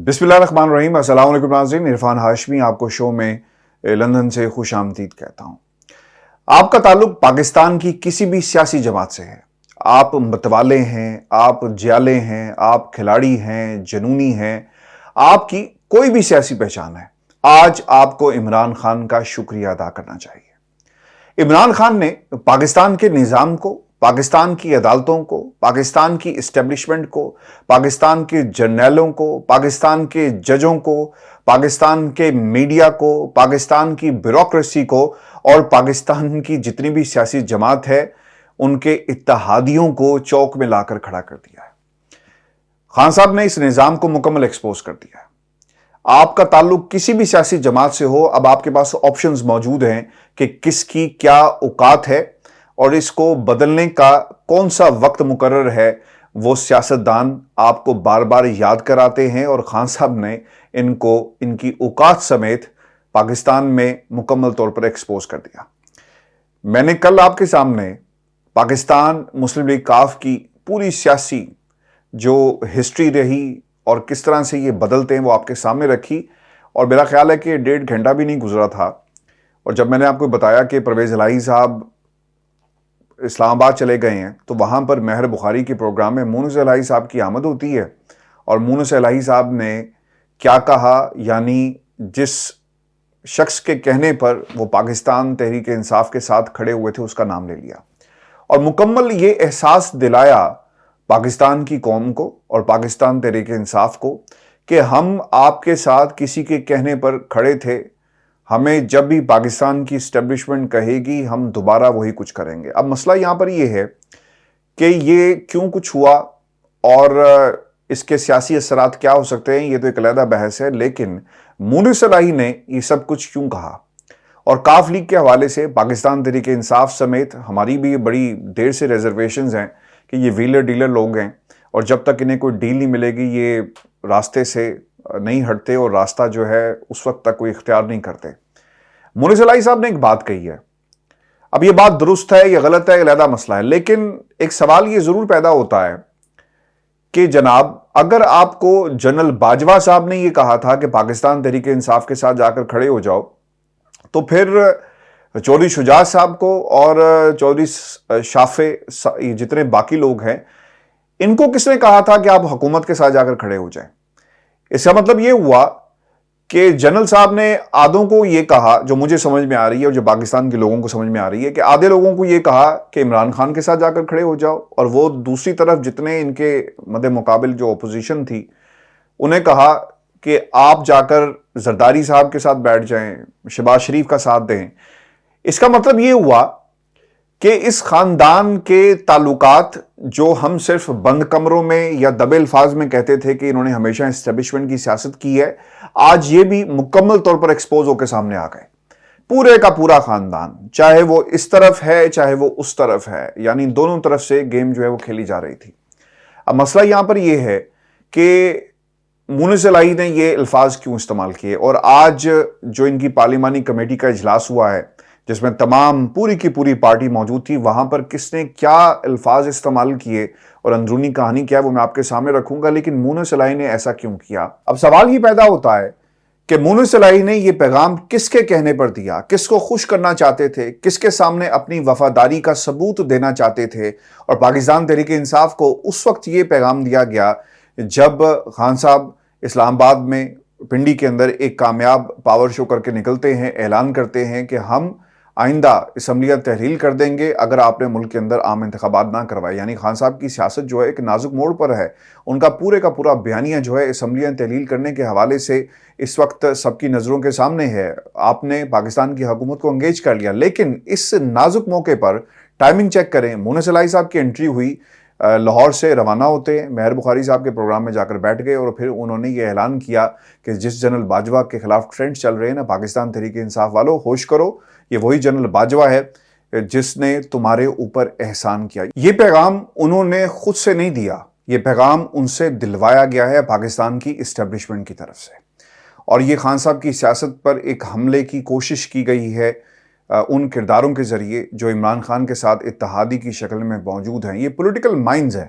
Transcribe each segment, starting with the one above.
بسم اللہ الرحمن الرحیم۔ السلام علیکم ناظرین، عرفان ہاشمی آپ کو شو میں لندن سے خوش آمدید کہتا ہوں۔ آپ کا تعلق پاکستان کی کسی بھی سیاسی جماعت سے ہے، آپ متوالے ہیں، آپ جیالے ہیں، آپ کھلاڑی ہیں، جنونی ہیں، آپ کی کوئی بھی سیاسی پہچان ہے، آج آپ کو عمران خان کا شکریہ ادا کرنا چاہیے۔ عمران خان نے پاکستان کے نظام کو، پاکستان کی عدالتوں کو، پاکستان کی اسٹیبلشمنٹ کو، پاکستان کے جرنیلوں کو، پاکستان کے ججوں کو، پاکستان کے میڈیا کو، پاکستان کی بیوروکریسی کو اور پاکستان کی جتنی بھی سیاسی جماعت ہے ان کے اتحادیوں کو چوک میں لا کر کھڑا کر دیا ہے۔ خان صاحب نے اس نظام کو مکمل ایکسپوز کر دیا ہے۔ آپ کا تعلق کسی بھی سیاسی جماعت سے ہو، اب آپ کے پاس آپشنز موجود ہیں کہ کس کی کیا اوقات ہے اور اس کو بدلنے کا کون سا وقت مقرر ہے۔ وہ سیاستدان آپ کو بار بار یاد کراتے ہیں اور خان صاحب نے ان کو ان کی اوقات سمیت پاکستان میں مکمل طور پر ایکسپوز کر دیا۔ میں نے کل آپ کے سامنے پاکستان مسلم لیگ کاف کی پوری سیاسی جو ہسٹری رہی اور کس طرح سے یہ بدلتے ہیں وہ آپ کے سامنے رکھی، اور میرا خیال ہے کہ 1.5 گھنٹہ بھی نہیں گزرا تھا، اور جب میں نے آپ کو بتایا کہ پرویز الہی صاحب اسلام آباد چلے گئے ہیں تو وہاں پر مہر بخاری کے پروگرام میں مونس الہی صاحب کی آمد ہوتی ہے، اور مونس الہی صاحب نے کیا کہا، یعنی جس شخص کے کہنے پر وہ پاکستان تحریک انصاف کے ساتھ کھڑے ہوئے تھے اس کا نام لے لیا، اور مکمل یہ احساس دلایا پاکستان کی قوم کو اور پاکستان تحریک انصاف کو کہ ہم آپ کے ساتھ کسی کے کہنے پر کھڑے تھے، ہمیں جب بھی پاکستان کی اسٹیبلشمنٹ کہے گی ہم دوبارہ وہی کچھ کریں گے۔ اب مسئلہ یہاں پر یہ ہے کہ یہ کیوں کچھ ہوا اور اس کے سیاسی اثرات کیا ہو سکتے ہیں، یہ تو ایک علیحدہ بحث ہے، لیکن مونس الہی نے یہ سب کچھ کیوں کہا، اور کاف لیگ کے حوالے سے پاکستان تحریک انصاف سمیت ہماری بھی بڑی دیر سے ریزرویشنز ہیں کہ یہ ویلر ڈیلر لوگ ہیں، اور جب تک انہیں کوئی ڈیل نہیں ملے گی یہ راستے سے نہیں ہٹتے اور راستہ جو ہے اس وقت تک کوئی اختیار نہیں کرتے۔ مونس الہی صاحب نے ایک بات کہی ہے، اب یہ بات درست ہے یا غلط ہے علیحدہ مسئلہ ہے، لیکن ایک سوال یہ ضرور پیدا ہوتا ہے کہ جناب اگر آپ کو جنرل باجوہ صاحب نے یہ کہا تھا کہ پاکستان تحریک انصاف کے ساتھ جا کر کھڑے ہو جاؤ، تو پھر چودھری شجاعت صاحب کو اور چودھری شافع جتنے باقی لوگ ہیں ان کو کس نے کہا تھا کہ آپ حکومت کے ساتھ جا کر کھڑے ہو جائیں؟ اس کا مطلب یہ ہوا کہ جنرل صاحب نے آدھوں کو یہ کہا، جو مجھے سمجھ میں آ رہی ہے اور جو پاکستان کے لوگوں کو سمجھ میں آ رہی ہے، کہ آدھے لوگوں کو یہ کہا کہ عمران خان کے ساتھ جا کر کھڑے ہو جاؤ، اور وہ دوسری طرف جتنے ان کے مد مقابل جو اپوزیشن تھی انہیں کہا کہ آپ جا کر زرداری صاحب کے ساتھ بیٹھ جائیں، شہباز شریف کا ساتھ دیں۔ اس کا مطلب یہ ہوا کہ اس خاندان کے تعلقات جو ہم صرف بند کمروں میں یا دبے الفاظ میں کہتے تھے کہ انہوں نے ہمیشہ اسٹیبلشمنٹ کی سیاست کی ہے، آج یہ بھی مکمل طور پر ایکسپوز ہو کے سامنے آ گئے۔ پورے کا پورا خاندان، چاہے وہ اس طرف ہے چاہے وہ اس طرف ہے، یعنی دونوں طرف سے گیم جو ہے وہ کھیلی جا رہی تھی۔ اب مسئلہ یہاں پر یہ ہے کہ مونس الہی نے یہ الفاظ کیوں استعمال کیے، اور آج جو ان کی پارلیمانی کمیٹی کا اجلاس ہوا ہے جس میں تمام پوری کی پوری پارٹی موجود تھی، وہاں پر کس نے کیا الفاظ استعمال کیے اور اندرونی کہانی کیا ہے وہ میں آپ کے سامنے رکھوں گا، لیکن مونس الہی نے ایسا کیوں کیا؟ اب سوال یہ پیدا ہوتا ہے کہ مونس الہی نے یہ پیغام کس کے کہنے پر دیا، کس کو خوش کرنا چاہتے تھے، کس کے سامنے اپنی وفاداری کا ثبوت دینا چاہتے تھے، اور پاکستان تحریک انصاف کو اس وقت یہ پیغام دیا گیا جب خان صاحب اسلام آباد میں پنڈی کے اندر ایک کامیاب پاور شو کر کے نکلتے ہیں، اعلان کرتے ہیں کہ ہم آئندہ اسمبلیاں تحلیل کر دیں گے اگر آپ نے ملک کے اندر عام انتخابات نہ کروائے۔ یعنی خان صاحب کی سیاست جو ہے ایک نازک موڑ پر ہے، ان کا پورے کا پورا بیانیہ جو ہے اسمبلیاں تحلیل کرنے کے حوالے سے اس وقت سب کی نظروں کے سامنے ہے۔ آپ نے پاکستان کی حکومت کو انگیج کر لیا، لیکن اس نازک موقع پر ٹائمنگ چیک کریں، مونس الہی صاحب کی انٹری ہوئی، لاہور سے روانہ ہوتے ہیں، مہر بخاری صاحب کے پروگرام میں جا کر بیٹھ گئے، اور پھر انہوں نے یہ اعلان کیا کہ جس جنرل باجوہ کے خلاف ٹرینڈ چل رہے ہیں نا، پاکستان تحریک انصاف والوں ہوش کرو، یہ وہی جنرل باجوہ ہے جس نے تمہارے اوپر احسان کیا۔ یہ پیغام انہوں نے خود سے نہیں دیا، یہ پیغام ان سے دلوایا گیا ہے پاکستان کی اسٹیبلشمنٹ کی طرف سے، اور یہ خان صاحب کی سیاست پر ایک حملے کی کوشش کی گئی ہے ان کرداروں کے ذریعے جو عمران خان کے ساتھ اتحادی کی شکل میں موجود ہیں۔ یہ پولیٹیکل مائنڈز ہیں،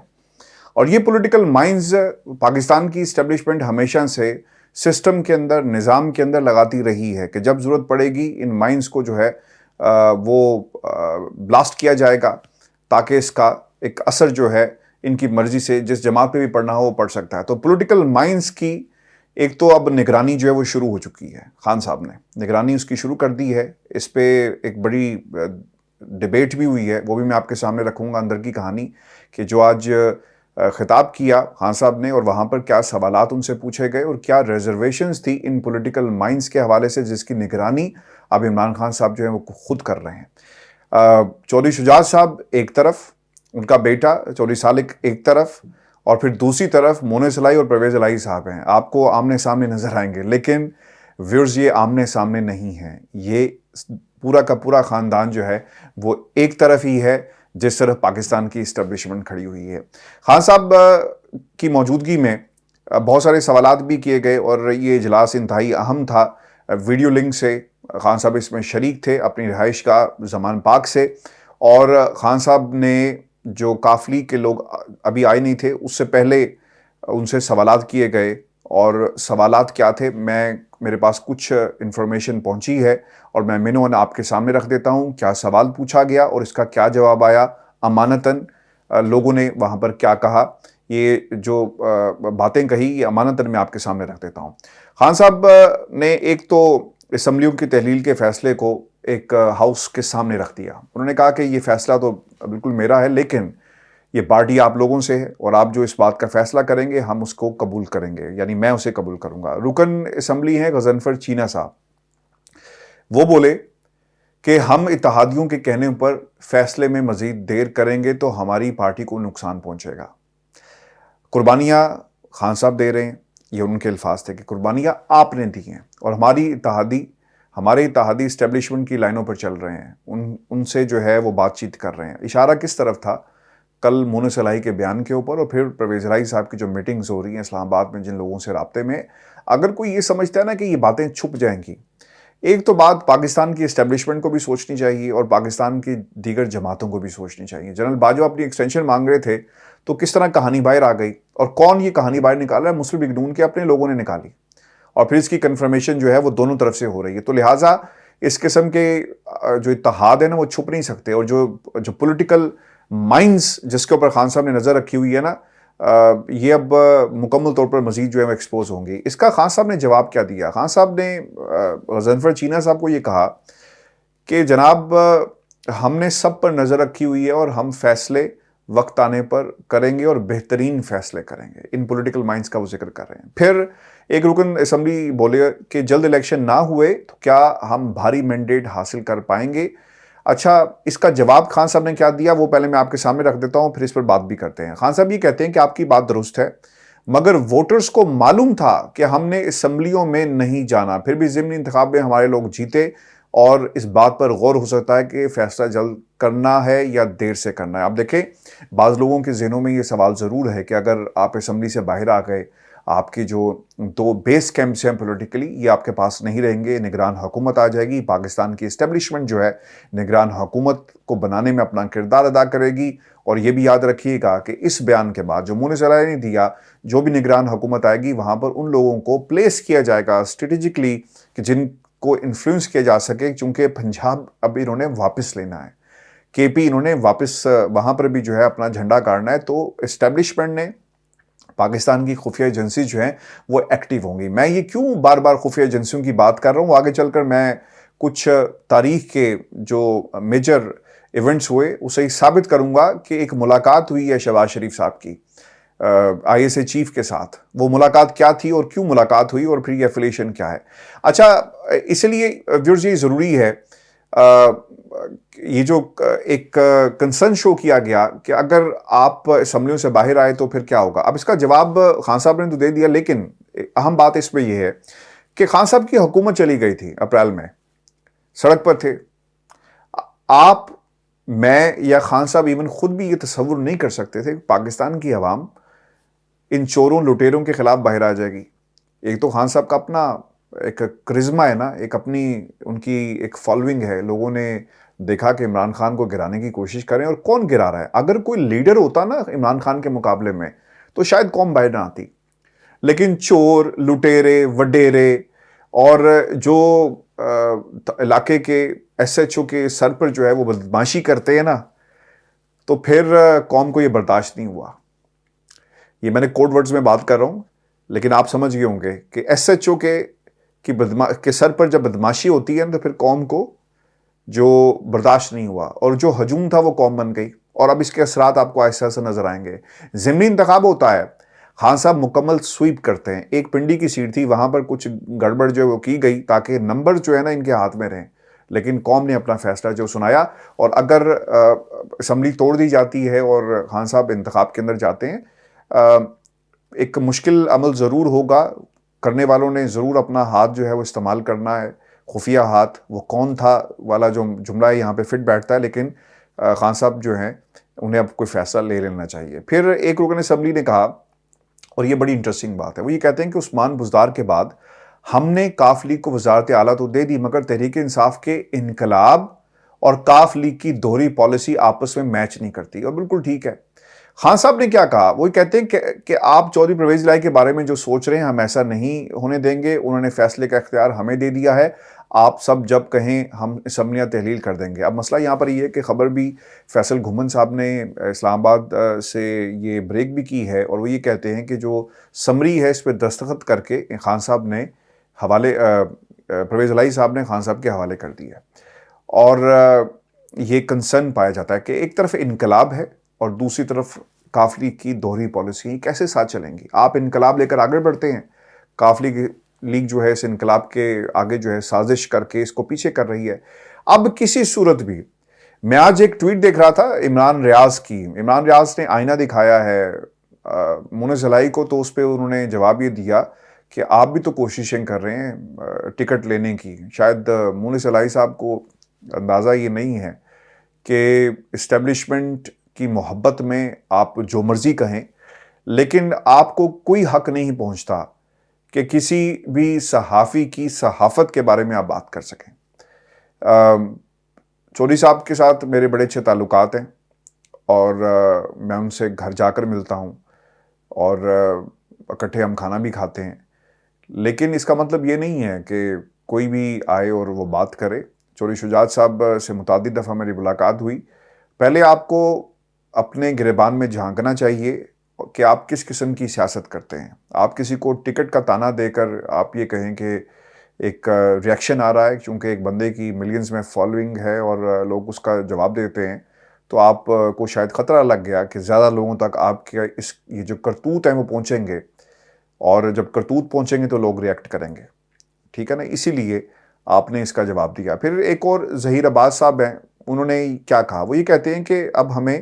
اور یہ پولیٹیکل مائنز پاکستان کی اسٹیبلشمنٹ ہمیشہ سے سسٹم کے اندر، نظام کے اندر لگاتی رہی ہے کہ جب ضرورت پڑے گی ان مائنز کو جو ہے وہ بلاسٹ کیا جائے گا، تاکہ اس کا ایک اثر جو ہے ان کی مرضی سے جس جماعت پہ بھی پڑھنا ہو وہ پڑھ سکتا ہے۔ تو پولیٹیکل مائنز کی ایک تو اب نگرانی جو ہے وہ شروع ہو چکی ہے، خان صاحب نے نگرانی اس کی شروع کر دی ہے۔ اس پہ ایک بڑی ڈیبیٹ بھی ہوئی ہے، وہ بھی میں آپ کے سامنے رکھوں گا، اندر کی کہانی کہ جو آج خطاب کیا خان صاحب نے اور وہاں پر کیا سوالات ان سے پوچھے گئے اور کیا ریزرویشنز تھی ان پولیٹیکل مائنڈز کے حوالے سے، جس کی نگرانی اب عمران خان صاحب جو ہیں وہ خود کر رہے ہیں۔ چودھری شجاعت صاحب ایک طرف، ان کا بیٹا چودھری سالک ایک طرف، اور پھر دوسری طرف مونس الہی اور پرویز الہی صاحب ہیں۔ آپ کو آمنے سامنے نظر آئیں گے، لیکن ویورز یہ آمنے سامنے نہیں ہیں، یہ پورا کا پورا خاندان جو ہے وہ ایک طرف ہی ہے جس طرف پاکستان کی اسٹیبلشمنٹ کھڑی ہوئی ہے۔ خان صاحب کی موجودگی میں بہت سارے سوالات بھی کیے گئے اور یہ اجلاس انتہائی اہم تھا۔ ویڈیو لنک سے خان صاحب اس میں شریک تھے اپنی رہائش کا زمان پاک سے، اور خان صاحب نے جو قافلی کے لوگ ابھی آئے نہیں تھے اس سے پہلے ان سے سوالات کیے گئے، اور سوالات کیا تھے میرے پاس کچھ انفارمیشن پہنچی ہے اور میں منون آپ کے سامنے رکھ دیتا ہوں کیا سوال پوچھا گیا اور اس کا کیا جواب آیا، امانتاً لوگوں نے وہاں پر کیا کہا۔ یہ جو باتیں کہی یہ امانتاً میں آپ کے سامنے رکھ دیتا ہوں۔ خان صاحب نے ایک تو اسمبلیوں کی تحلیل کے فیصلے کو ایک ہاؤس کے سامنے رکھ دیا۔ انہوں نے کہا کہ یہ فیصلہ تو بالکل میرا ہے، لیکن یہ پارٹی آپ لوگوں سے ہے اور آپ جو اس بات کا فیصلہ کریں گے ہم اس کو قبول کریں گے، یعنی میں اسے قبول کروں گا۔ رکن اسمبلی ہیں غضنفر چینا صاحب، وہ بولے کہ ہم اتحادیوں کے کہنے پر فیصلے میں مزید دیر کریں گے تو ہماری پارٹی کو نقصان پہنچے گا۔ قربانیاں خان صاحب دے رہے ہیں، یہ ان کے الفاظ تھے کہ قربانیاں آپ نے دی ہیں اور ہمارے اتحادی اسٹیبلشمنٹ کی لائنوں پر چل رہے ہیں، ان سے جو ہے وہ بات چیت کر رہے ہیں۔ اشارہ کس طرف تھا؟ کل مونس الہی کے بیان کے اوپر، اور پھر پرویز الہی صاحب کی جو میٹنگز ہو رہی ہیں اسلام آباد میں جن لوگوں سے رابطے میں۔ اگر کوئی یہ سمجھتا ہے نا کہ یہ باتیں چھپ جائیں گی، ایک تو بات پاکستان کی اسٹیبلشمنٹ کو بھی سوچنی چاہیے اور پاکستان کی دیگر جماعتوں کو بھی سوچنی چاہیے۔ جنرل باجوہ اپنی ایکسٹینشن مانگ رہے تھے تو کس طرح کہانی باہر آ گئی، اور کون یہ کہانی باہر نکال رہا ہے؟ مسلم لیگ نون کے اپنے لوگوں نے نکالی، اور پھر اس کی کنفرمیشن جو ہے وہ دونوں طرف سے ہو رہی ہے۔ تو لہٰذا اس قسم کے جو اتحاد ہے نا وہ چھپ نہیں سکتے، اور جو پولیٹیکل مائنڈز جس کے اوپر خان صاحب نے نظر رکھی ہوئی ہے نا، یہ اب مکمل طور پر مزید جو ہے وہ ایکسپوز ہوں گی۔ اس کا خان صاحب نے جواب کیا دیا؟ خان صاحب نے غضنفر چینا صاحب کو یہ کہا کہ جناب ہم نے سب پر نظر رکھی ہوئی ہے اور ہم فیصلے وقت آنے پر کریں گے اور بہترین فیصلے کریں گے۔ ان پولیٹیکل مائنڈز کا وہ ذکر کر رہے ہیں۔ پھر ایک رکن اسمبلی بولے کہ جلد الیکشن نہ ہوئے تو کیا ہم بھاری مینڈیٹ حاصل کر پائیں گے؟ اچھا، اس کا جواب خان صاحب نے کیا دیا وہ پہلے میں آپ کے سامنے رکھ دیتا ہوں، پھر اس پر بات بھی کرتے ہیں۔ خان صاحب یہ کہتے ہیں کہ آپ کی بات درست ہے، مگر ووٹرز کو معلوم تھا کہ ہم نے اسمبلیوں میں نہیں جانا، پھر بھی ضمنی انتخاب میں ہمارے لوگ جیتے، اور اس بات پر غور ہو سکتا ہے کہ فیصلہ جلد کرنا ہے یا دیر سے کرنا ہے۔ آپ دیکھیں بعض لوگوں کے ذہنوں میں یہ سوال ضرور ہے کہ اگر آپ اسمبلی سے باہر آ گئے، آپ کی جو دو بیس کیمپس ہیں پولیٹیکلی یہ آپ کے پاس نہیں رہیں گے، نگران حکومت آ جائے گی، پاکستان کی اسٹیبلشمنٹ جو ہے نگران حکومت کو بنانے میں اپنا کردار ادا کرے گی۔ اور یہ بھی یاد رکھیے گا کہ اس بیان کے بعد جو مونس الہی نے دیا، جو بھی نگران حکومت آئے گی وہاں پر ان لوگوں کو پلیس کیا جائے گا اسٹریٹجکلی کہ جن کو انفلوئنس کیا جا سکے، چونکہ پنجاب اب انہوں نے واپس لینا ہے، کے پی انہوں نے واپس وہاں پر بھی جو ہے اپنا جھنڈا گاڑنا ہے۔ تو اسٹیبلشمنٹ نے، پاکستان کی خفیہ ایجنسی جو ہیں وہ ایکٹیو ہوں گی۔ میں یہ کیوں بار بار خفیہ ایجنسیوں کی بات کر رہا ہوں؟ آگے چل کر میں کچھ تاریخ کے جو میجر ایونٹس ہوئے اسے ثابت کروں گا کہ ایک ملاقات ہوئی ہے شہباز شریف صاحب کی آئی ایس اے چیف کے ساتھ، وہ ملاقات کیا تھی اور کیوں ملاقات ہوئی اور پھر یہ ایفیلیشن کیا ہے۔ اچھا، اس لیے ویورز یہ ضروری ہے، یہ جو ایک کنسرن شو کیا گیا کہ اگر آپ اسمبلیوں سے باہر آئے تو پھر کیا ہوگا۔ اب اس کا جواب خان صاحب نے تو دے دیا، لیکن اہم بات اس میں یہ ہے کہ خان صاحب کی حکومت چلی گئی تھی اپریل میں، سڑک پر تھے آپ، میں یا خان صاحب ایون خود بھی یہ تصور نہیں کر سکتے تھے کہ پاکستان کی عوام ان چوروں لٹیروں کے خلاف باہر آ جائے گی۔ ایک تو خان صاحب کا اپنا ایک کرزما ہے نا، ایک اپنی ان کی ایک فالوئنگ ہے، لوگوں نے دیکھا کہ عمران خان کو گرانے کی کوشش کریں، اور کون گرا رہا ہے؟ اگر کوئی لیڈر ہوتا نا عمران خان کے مقابلے میں تو شاید قوم باہر نہ آتی، لیکن چور، لٹیرے، وڈیرے اور جو علاقے کے ایس ایچ او کے سر پر جو ہے وہ بدماشی کرتے ہیں نا، تو پھر قوم کو یہ برداشت نہیں ہوا۔ یہ میں نے کوڈ ورڈز میں بات کر رہا ہوں، لیکن آپ سمجھ گئے ہوں گے کہ ایس ایچ او کے سر پر جب بدماشی ہوتی ہے تو پھر قوم کو جو برداشت نہیں ہوا، اور جو ہجوم تھا وہ قوم بن گئی، اور اب اس کے اثرات آپ کو ایسے ایسے نظر آئیں گے۔ ضمنی انتخاب ہوتا ہے، خان صاحب مکمل سویپ کرتے ہیں۔ ایک پنڈی کی سیٹ تھی، وہاں پر کچھ گڑبڑ جو وہ کی گئی تاکہ نمبر جو ہے نا ان کے ہاتھ میں رہیں، لیکن قوم نے اپنا فیصلہ جو سنایا، اور اگر اسمبلی توڑ دی جاتی ہے اور خان صاحب انتخاب کے اندر جاتے ہیں، ایک مشکل عمل ضرور ہوگا، کرنے والوں نے ضرور اپنا ہاتھ جو ہے وہ استعمال کرنا ہے، خفیہ ہاتھ، وہ کون تھا والا جو جملہ ہے یہاں پہ فٹ بیٹھتا ہے، لیکن خان صاحب جو ہیں انہیں اب کوئی فیصلہ لے لینا چاہیے۔ پھر ایک رکن اسمبلی نے کہا، اور یہ بڑی انٹرسٹنگ بات ہے، وہ یہ کہتے ہیں کہ عثمان بزدار کے بعد ہم نے کاف لیگ کو وزارت اعلیٰ تو دے دی، مگر تحریک انصاف کے انقلاب اور کاف لیگ کی دوہری پالیسی آپس میں میچ نہیں کرتی۔ اور بالکل ٹھیک ہے۔ خان صاحب نے کیا کہا؟ وہ کہتے ہیں کہ آپ چودھری پرویز الہی کے بارے میں جو سوچ رہے ہیں ہم ایسا نہیں ہونے دیں گے، انہوں نے فیصلے کا اختیار ہمیں دے دیا ہے، آپ سب جب کہیں ہم اسمبلیاں تحلیل کر دیں گے۔ اب مسئلہ یہاں پر یہ ہے کہ خبر بھی فیصل گھمن صاحب نے اسلام آباد سے یہ بریک بھی کی ہے، اور وہ یہ کہتے ہیں کہ جو سمری ہے اس پہ دستخط کر کے خان صاحب نے پرویز الہی صاحب نے خان صاحب کے حوالے کر دیا ہے، اور یہ کنسرن پایا جاتا ہے کہ ایک طرف انقلاب ہے اور دوسری طرف کاف لیگ کی دوہری پالیسی، کیسے ساتھ چلیں گی؟ آپ انقلاب لے کر آگے بڑھتے ہیں، کاف لیگ جو ہے اس انقلاب کے آگے جو ہے سازش کر کے اس کو پیچھے کر رہی ہے۔ اب کسی صورت بھی، میں آج ایک ٹویٹ دیکھ رہا تھا عمران ریاض نے آئینہ دکھایا ہے مونس الہی کو، تو اس پہ انہوں نے جواب یہ دیا کہ آپ بھی تو کوششیں کر رہے ہیں ٹکٹ لینے کی۔ شاید مونس الہی صاحب کو اندازہ یہ نہیں ہے کہ اسٹیبلشمنٹ کی محبت میں آپ جو مرضی کہیں، لیکن آپ کو کوئی حق نہیں پہنچتا کہ کسی بھی صحافی کی صحافت کے بارے میں آپ بات کر سکیں۔ چودھری صاحب کے ساتھ میرے بڑے اچھے تعلقات ہیں، اور میں ان سے گھر جا کر ملتا ہوں، اور اکٹھے ہم کھانا بھی کھاتے ہیں، لیکن اس کا مطلب یہ نہیں ہے کہ کوئی بھی آئے اور وہ بات کرے۔ چودھری شجاعت صاحب سے متعدد دفعہ میری ملاقات ہوئی۔ پہلے آپ کو اپنے گریبان میں جھانکنا چاہیے کہ آپ کس قسم کی سیاست کرتے ہیں۔ آپ کسی کو ٹکٹ کا تانا دے کر آپ یہ کہیں کہ ایک ریاکشن آ رہا ہے کیونکہ ایک بندے کی ملینز میں فالوئنگ ہے اور لوگ اس کا جواب دیتے ہیں، تو آپ کو شاید خطرہ لگ گیا کہ زیادہ لوگوں تک آپ کے یہ جو کرتوت ہیں وہ پہنچیں گے، اور جب کرتوت پہنچیں گے تو لوگ ریئیکٹ کریں گے، ٹھیک ہے نا؟ اسی لیے آپ نے اس کا جواب دیا۔ پھر ایک اور ظہیر عباس صاحب ہیں، انہوں نے کیا کہا؟ وہ یہ کہتے ہیں کہ اب ہمیں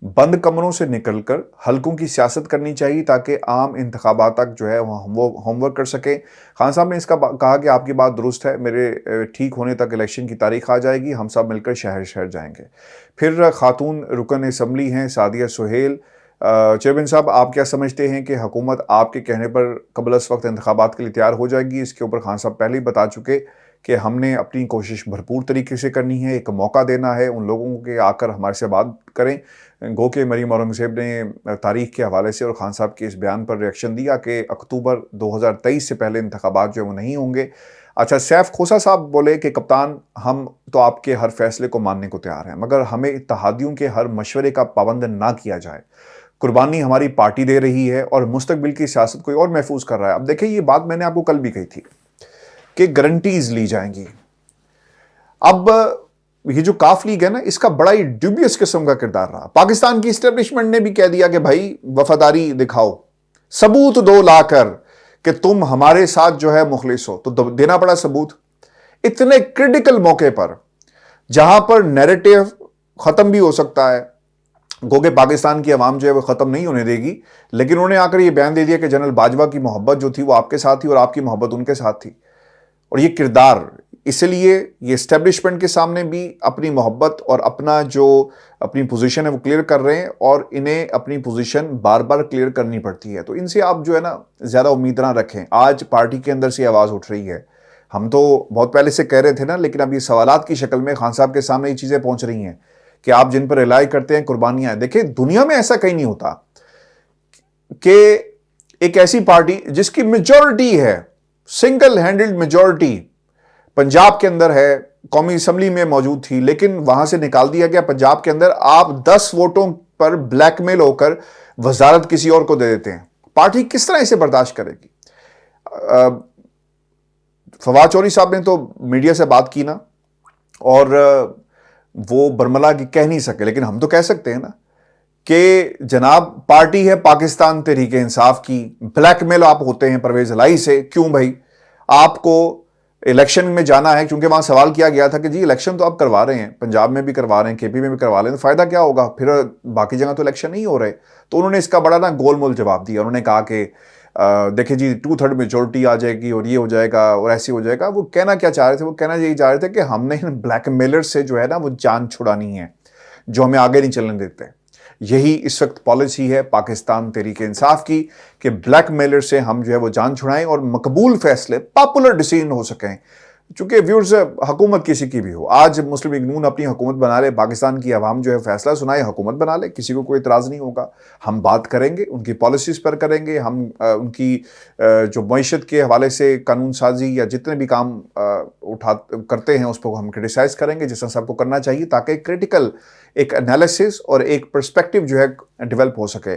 بند کمروں سے نکل کر حلقوں کی سیاست کرنی چاہیے تاکہ عام انتخابات تک جو ہے وہ ہوم ورک کر سکیں۔ خان صاحب نے اس کا کہا کہ آپ کی بات درست ہے، میرے ٹھیک ہونے تک الیکشن کی تاریخ آ جائے گی، ہم سب مل کر شہر شہر جائیں گے۔ پھر خاتون رکن اسمبلی ہیں سعدیہ سہیل، چیئرمین صاحب آپ کیا سمجھتے ہیں کہ حکومت آپ کے کہنے پر قبل از وقت انتخابات کے لیے تیار ہو جائے گی؟ اس کے اوپر خان صاحب پہلے ہی بتا چکے کہ ہم نے اپنی کوشش بھرپور طریقے سے کرنی ہے، ایک موقع دینا ہے ان لوگوں کو کہ آ کر ہمارے سے بات کریں۔ گو کہ مریم اورنگزیب نے تاریخ کے حوالے سے اور خان صاحب کے اس بیان پر ریئیکشن دیا کہ اکتوبر 2023 سے پہلے انتخابات جو وہ نہیں ہوں گے۔ اچھا، سیف کھوسا صاحب بولے کہ کپتان ہم تو آپ کے ہر فیصلے کو ماننے کو تیار ہیں، مگر ہمیں اتحادیوں کے ہر مشورے کا پابند نہ کیا جائے۔ قربانی ہماری پارٹی دے رہی ہے اور مستقبل کی سیاست کوئی اور محفوظ کر رہا ہے۔ اب دیکھیں یہ بات میں نے آپ کو کل بھی کہی تھی کہ گارنٹیز لی جائیں گی۔ اب یہ جو کاف لیگ ہے نا، اس کا بڑا ہی ڈیوبیس قسم کا کردار رہا۔ پاکستان کی اسٹیبلشمنٹ نے بھی کہہ دیا کہ بھائی وفاداری دکھاؤ، ثبوت دو لا کر کہ تم ہمارے ساتھ جو ہے مخلص ہو، تو دینا پڑا ثبوت۔ اتنے کرٹیکل موقع پر جہاں پر نیریٹو ختم بھی ہو سکتا ہے، گو کہ پاکستان کی عوام جو ہے وہ ختم نہیں ہونے دے گی، لیکن انہوں نے آ کر یہ بیان دے دیا کہ جنرل باجوہ کی محبت جو تھی وہ آپ کے ساتھ تھی اور آپ کی محبت ان کے ساتھ تھی۔ اور یہ کردار، اس لیے یہ اسٹیبلشمنٹ کے سامنے بھی اپنی محبت اور اپنی پوزیشن ہے وہ کلیئر کر رہے ہیں، اور انہیں اپنی پوزیشن بار بار کلیئر کرنی پڑتی ہے۔ تو ان سے آپ جو ہے نا زیادہ امید نہ رکھیں۔ آج پارٹی کے اندر سے آواز اٹھ رہی ہے، ہم تو بہت پہلے سے کہہ رہے تھے نا، لیکن اب یہ سوالات کی شکل میں خان صاحب کے سامنے یہ چیزیں پہنچ رہی ہیں کہ آپ جن پر ریلائی کرتے ہیں قربانیاں ہیں. دیکھیں دنیا میں ایسا کہیں نہیں ہوتا کہ ایک ایسی پارٹی جس کی میجورٹی ہے، سنگل ہینڈلڈ میجورٹی پنجاب کے اندر ہے، قومی اسمبلی میں موجود تھی لیکن وہاں سے نکال دیا گیا. پنجاب کے اندر آپ 10 ووٹوں پر بلیک میل ہو کر وزارت کسی اور کو دے دیتے ہیں. پارٹی کس طرح اسے برداشت کرے گی؟ فواد چودھری صاحب نے تو میڈیا سے بات کی نا، اور وہ برملا کی کہہ نہیں سکے، لیکن ہم تو کہہ سکتے ہیں نا کہ جناب پارٹی ہے پاکستان تحریک انصاف کی، بلیک میل آپ ہوتے ہیں پرویز الہی سے. کیوں بھائی؟ آپ کو الیکشن میں جانا ہے، کیونکہ وہاں سوال کیا گیا تھا کہ جی الیکشن تو آپ کروا رہے ہیں، پنجاب میں بھی کروا رہے ہیں، کے پی میں بھی کروا رہے ہیں، تو فائدہ کیا ہوگا؟ پھر باقی جگہ تو الیکشن نہیں ہو رہے. تو انہوں نے اس کا بڑا نا گول مول جواب دیا. انہوں نے کہا کہ دیکھیں جی 2/3 میجورٹی آ جائے گی اور یہ ہو جائے گا اور ایسے ہو جائے گا. وہ کہنا کیا چاہ رہے تھے؟ وہ کہنا یہی چاہ رہے تھے کہ ہم نے بلیک میلر سے جو ہے نا وہ جان چھڑانی ہے، جو ہمیں آگے نہیں چلنے دیتے. یہی اس وقت پالیسی ہے پاکستان تحریک انصاف کی کہ بلیک میلر سے ہم جو ہے وہ جان چھڑائیں اور مقبول فیصلے، پاپولر ڈیسیژن ہو سکیں. چونکہ ویورز حکومت کسی کی بھی ہو، آج مسلم لیگ نون اپنی حکومت بنا لے، پاکستان کی عوام جو ہے فیصلہ سنائے، حکومت بنا لے، کسی کو کوئی اعتراض نہیں ہوگا. ہم بات کریں گے ان کی پالیسیز پر، کریں گے ہم ان کی جو معیشت کے حوالے سے قانون سازی یا جتنے بھی کام کرتے ہیں اس کو ہم کرٹیسائز کریں گے، جس طرح سب کو کرنا چاہیے، تاکہ کریٹیکل ایک انالیسس اور ایک پرسپیکٹو جو ہے ڈیولپ ہو سکے.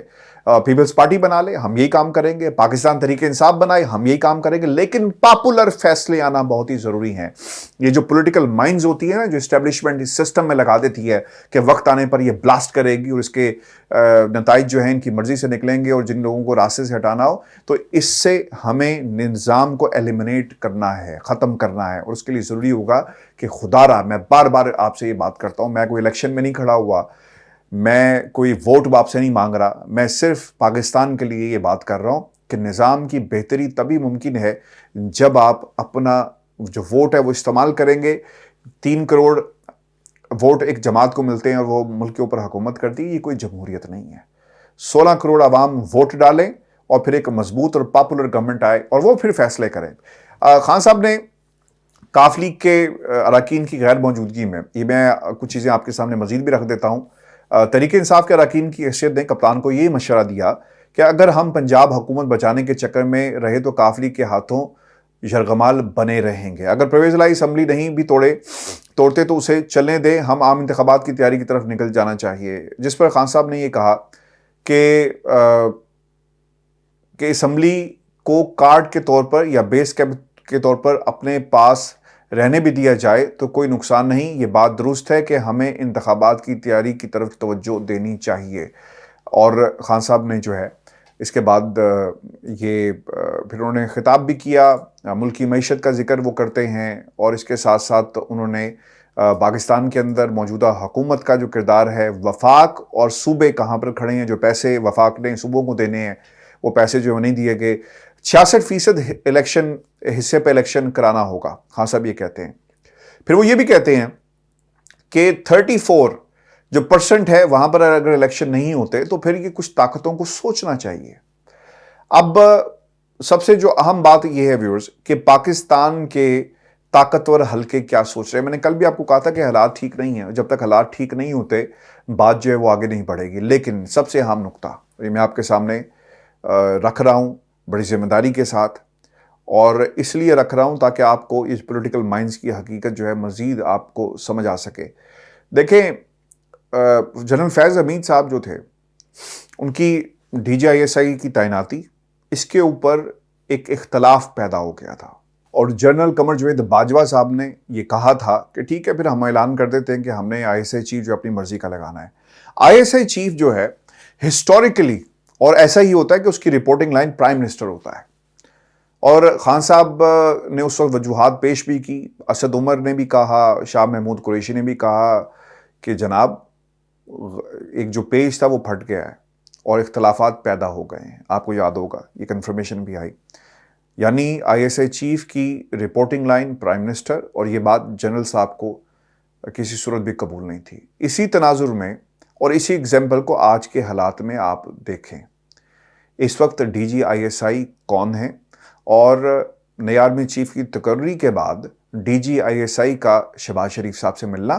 پیپلز پارٹی بنا لے، ہم یہی کام کریں گے. پاکستان تحریک انصاف بنائے، ہم یہی کام کریں گے. لیکن پاپولر فیصلے آنا بہت ہی ضروری ہیں. یہ جو پولیٹیکل مائنڈز ہوتی ہے نا، جو اسٹیبلشمنٹ اس سسٹم میں لگا دیتی ہے کہ وقت آنے پر یہ بلاسٹ کرے گی اور اس کے نتائج جو ہیں ان کی مرضی سے نکلیں گے، اور جن لوگوں کو راستے سے ہٹانا ہو، تو اس سے ہمیں نظام کو ایلیمنیٹ کرنا ہے، ختم کرنا ہے. اور اس کے لیے ضروری ہوگا کہ خدا را، میں بار بار آپ سے یہ بات کرتا ہوں، میں کوئی الیکشن میں نہیں کھڑا ہوا، میں کوئی ووٹ آپ سے نہیں مانگ رہا، میں صرف پاکستان کے لیے یہ بات کر رہا ہوں کہ نظام کی بہتری تبھی ممکن ہے جب آپ اپنا جو ووٹ ہے وہ استعمال کریں گے. 3 کروڑ ووٹ ایک جماعت کو ملتے ہیں اور وہ ملک کے اوپر حکومت کرتی ہے، یہ کوئی جمہوریت نہیں ہے. 16 کروڑ عوام ووٹ ڈالیں اور پھر ایک مضبوط اور پاپولر گورنمنٹ آئے اور وہ پھر فیصلے کریں. خان صاحب نے کاف لیگ کے اراکین کی غیر موجودگی میں، یہ میں کچھ چیزیں آپ کے سامنے مزید بھی رکھ دیتا ہوں، تحریک انصاف کے اراکین کی حیثیت نے کپتان کو یہ مشورہ دیا کہ اگر ہم پنجاب حکومت بچانے کے چکر میں رہے تو کاف لیگ کے ہاتھوں یرغمال بنے رہیں گے. اگر پرویز الہی اسمبلی نہیں بھی توڑتے تو اسے چلنے دیں، ہم عام انتخابات کی تیاری کی طرف نکل جانا چاہیے. جس پر خان صاحب نے یہ کہا کہ اسمبلی کو کارڈ کے طور پر یا بیس کیمپ کے طور پر اپنے پاس رہنے بھی دیا جائے تو کوئی نقصان نہیں. یہ بات درست ہے کہ ہمیں انتخابات کی تیاری کی طرف توجہ دینی چاہیے. اور خان صاحب نے جو ہے اس کے بعد یہ پھر انہوں نے خطاب بھی کیا، ملکی معیشت کا ذکر وہ کرتے ہیں، اور اس کے ساتھ ساتھ انہوں نے پاکستان کے اندر موجودہ حکومت کا جو کردار ہے، وفاق اور صوبے کہاں پر کھڑے ہیں، جو پیسے وفاق نے صوبوں کو دینے ہیں وہ پیسے جو نہیں دیے گئے. 66% الیکشن حصے پہ الیکشن کرانا ہوگا، خان صاحب یہ کہتے ہیں. پھر وہ یہ بھی کہتے ہیں کہ 34% ہے وہاں پر اگر الیکشن نہیں ہوتے تو پھر یہ کچھ طاقتوں کو سوچنا چاہیے. اب سب سے جو اہم بات یہ ہے ویورز کہ پاکستان کے طاقتور حلقے کیا سوچ رہے ہیں. میں نے کل بھی آپ کو کہا تھا کہ حالات ٹھیک نہیں ہیں، جب تک حالات ٹھیک نہیں ہوتے بات جو ہے وہ آگے نہیں بڑھے گی. لیکن سب سے اہم نقطہ یہ میں آپ کے سامنے رکھ رہا ہوں بڑی ذمہ داری کے ساتھ، اور اس لیے رکھ رہا ہوں تاکہ آپ کو اس پولیٹیکل مائنڈز کی حقیقت جو ہے مزید آپ کو سمجھ آ سکے. دیکھیں جنرل فیض حمید صاحب جو تھے، ان کی DGISI کی تعیناتی، اس کے اوپر ایک اختلاف پیدا ہو گیا تھا، اور جنرل قمر جاوید باجوہ صاحب نے یہ کہا تھا کہ ٹھیک ہے پھر ہم اعلان کر دیتے ہیں کہ ہم نے ISI چیف جو اپنی مرضی کا لگانا ہے. ISI چیف جو ہے ہسٹوریکلی، اور ایسا ہی ہوتا ہے کہ اس کی رپورٹنگ لائن پرائم منسٹر ہوتا ہے، اور خان صاحب نے اس وقت وجوہات پیش بھی کی، اسد عمر نے بھی کہا، شاہ محمود قریشی نے بھی کہا کہ جناب ایک جو پیج تھا وہ پھٹ گیا ہے اور اختلافات پیدا ہو گئے ہیں. آپ کو یاد ہوگا یہ کنفرمیشن بھی آئی، یعنی ISI چیف کی رپورٹنگ لائن پرائم منسٹر، اور یہ بات جنرل صاحب کو کسی صورت بھی قبول نہیں تھی. اسی تناظر میں اور اسی ایگزامپل کو آج کے حالات میں آپ دیکھیں. اس وقت DGISI کون ہے اور نئے آرمی چیف کی تقرری کے بعد D G I S I کا شہباز شریف صاحب سے ملنا،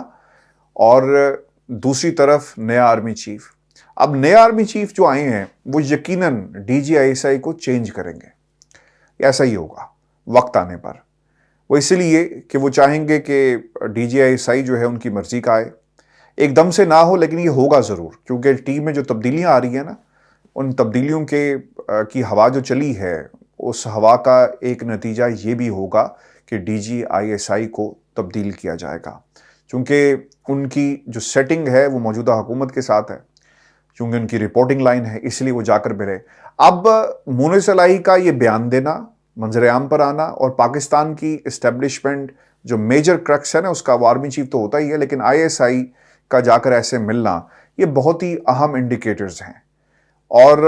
اور دوسری طرف نیا آرمی چیف. اب نئے آرمی چیف جو آئے ہیں وہ یقیناً D G I S I کو چینج کریں گے. ایسا ہی ہوگا وقت آنے پر. وہ اس لیے کہ وہ چاہیں گے کہ D G I S I جو ہے ان کی مرضی کا آئے. ایک دم سے نہ ہو لیکن یہ ہوگا ضرور، کیونکہ ٹیم میں جو تبدیلیاں آ رہی ہیں نا، ان تبدیلیوں کی ہوا جو چلی ہے، اس ہوا کا ایک نتیجہ یہ بھی ہوگا کہ D G I S I کو تبدیل کیا جائے گا، چونکہ ان کی جو سیٹنگ ہے وہ موجودہ حکومت کے ساتھ ہے، چونکہ ان کی رپورٹنگ لائن ہے، اس لیے وہ جا کر ملے. اب مونس الہی کا یہ بیان دینا، منظر عام پر آنا، اور پاکستان کی اسٹیبلشمنٹ جو میجر کرکس ہے نا اس کا، وہ آرمی چیف تو ہوتا ہی ہے، لیکن آئی ایس آئی کا جا کر ایسے ملنا، یہ بہت ہی اہم انڈیکیٹرز ہیں. اور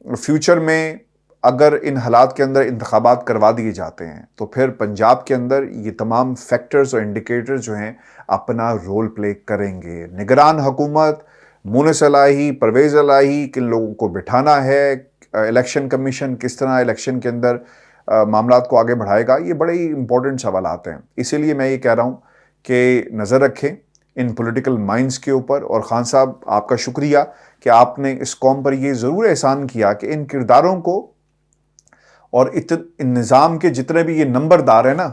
فیوچر میں اگر ان حالات کے اندر انتخابات کروا دیے جاتے ہیں تو پھر پنجاب کے اندر یہ تمام فیکٹرز اور انڈیکیٹرز جو ہیں اپنا رول پلے کریں گے. نگران حکومت، مونس الہی، پرویز الہی، کن لوگوں کو بٹھانا ہے، الیکشن کمیشن کس طرح الیکشن کے اندر معاملات کو آگے بڑھائے گا، یہ بڑے ہی امپورٹنٹ سوالات ہیں. اسی لیے میں یہ کہہ رہا ہوں کہ نظر رکھیں ان پولیٹیکل مائنڈز کے اوپر. اور خان صاحب آپ کا شکریہ کہ آپ نے اس قوم پر یہ ضرور احسان کیا کہ ان کرداروں کو اور ان نظام کے جتنے بھی یہ نمبردار ہیں نا،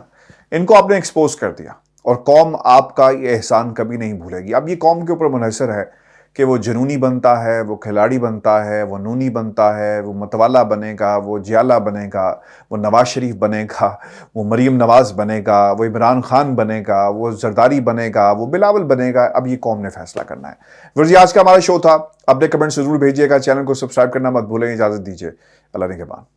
ان کو آپ نے ایکسپوز کر دیا، اور قوم آپ کا یہ احسان کبھی نہیں بھولے گی. اب یہ قوم کے اوپر منحصر ہے کہ وہ جنونی بنتا ہے، وہ کھلاڑی بنتا ہے، وہ نونی بنتا ہے، وہ متوالا بنے گا، وہ جیالہ بنے گا، وہ نواز شریف بنے گا، وہ مریم نواز بنے گا، وہ عمران خان بنے گا، وہ زرداری بنے گا، وہ بلاول بنے گا. اب یہ قوم نے فیصلہ کرنا ہے. ورزی آج کا ہمارا شو تھا. اپنے کمنٹ ضرور بھیجیے گا، چینل کو سبسکرائب کرنا مت بھولیں. اجازت دیجیے، اللہ نگہبان.